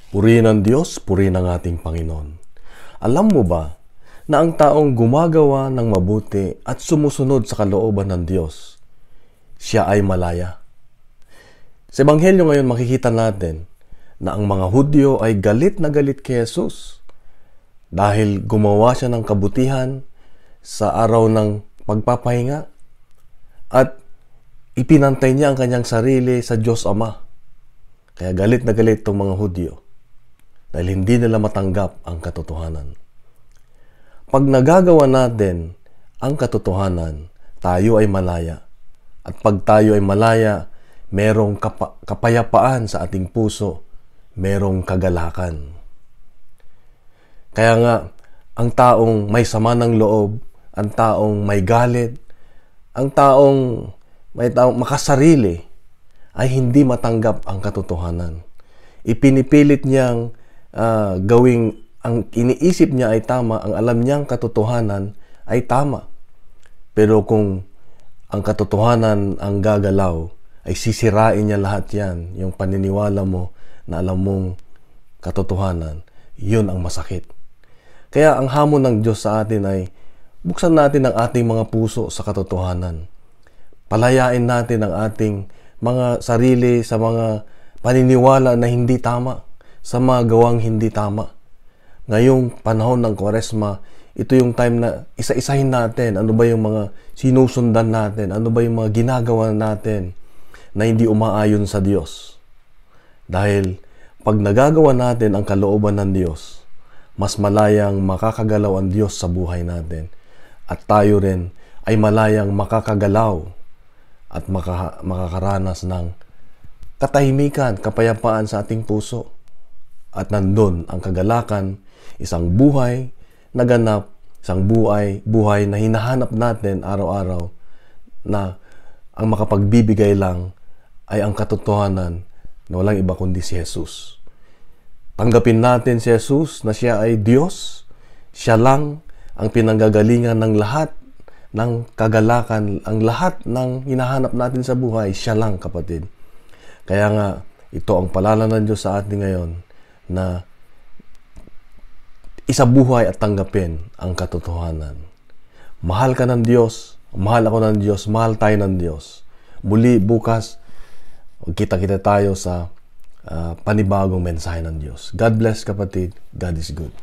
Purihin ang Diyos, purihin ang ating Panginoon. Alam mo ba na ang taong gumagawa ng mabuti at sumusunod sa kalooban ng Diyos, siya ay malaya? Sa Ebanghelyo ngayon makikita natin na ang mga Hudyo ay galit na galit kay Jesus dahil gumawa siya ng kabutihan sa araw ng pagpapahinga at ipinantay niya ang kanyang sarili sa Diyos Ama. Kaya galit na galit itong mga Hudyo dahil hindi nila matanggap ang katotohanan. Pag nagagawa natin ang katotohanan, tayo ay malaya. At pag tayo ay malaya, merong kapayapaan sa ating puso, merong kagalakan. Kaya nga, ang taong may sama ng loob, ang taong may galit, ang taong makasarili, ay hindi matanggap ang katotohanan. Ipinipilit niyang gawing ang iniisip niya ay tama, ang alam niyang katotohanan ay tama. Pero kung ang katotohanan ang gagalaw, ay sisirain niya lahat yan. Yung paniniwala mo na alam mong katotohanan, yun ang masakit. Kaya ang hamon ng Diyos sa atin ay buksan natin ang ating mga puso sa katotohanan. Palayain natin ang ating mga sarili sa mga paniniwala na hindi tama, sa mga gawang hindi tama. Ngayong panahon ng Kwaresma, ito yung time na isa-isahin natin ano ba yung mga sinusundan natin, ano ba yung mga ginagawa natin na hindi umaayon sa Diyos. Dahil pag nagagawa natin ang kalooban ng Diyos, mas malayang makakagalaw ang Diyos sa buhay natin. At tayo rin ay malayang makakagalaw at makakaranas ng katahimikan, kapayapaan sa ating puso. At nandun ang kagalakan, isang buhay na ganap, isang buhay na hinahanap natin araw-araw na ang makapagbibigay lang ay ang katotohanan na walang iba kundi si Jesus. Tanggapin natin si Jesus na siya ay Diyos. Siya lang ang pinanggagalingan ng lahat ng kagalakan, ang lahat ng hinahanap natin sa buhay, siya lang, kapatid. Kaya nga, ito ang paalala ng Diyos sa atin ngayon na isabuhay at tanggapin ang katotohanan. Mahal ka ng Diyos, mahal ako ng Diyos, mahal tayo ng Diyos. Muli bukas, kita-kita tayo sa panibagong mensahe ng Diyos. God bless, kapatid. God is good.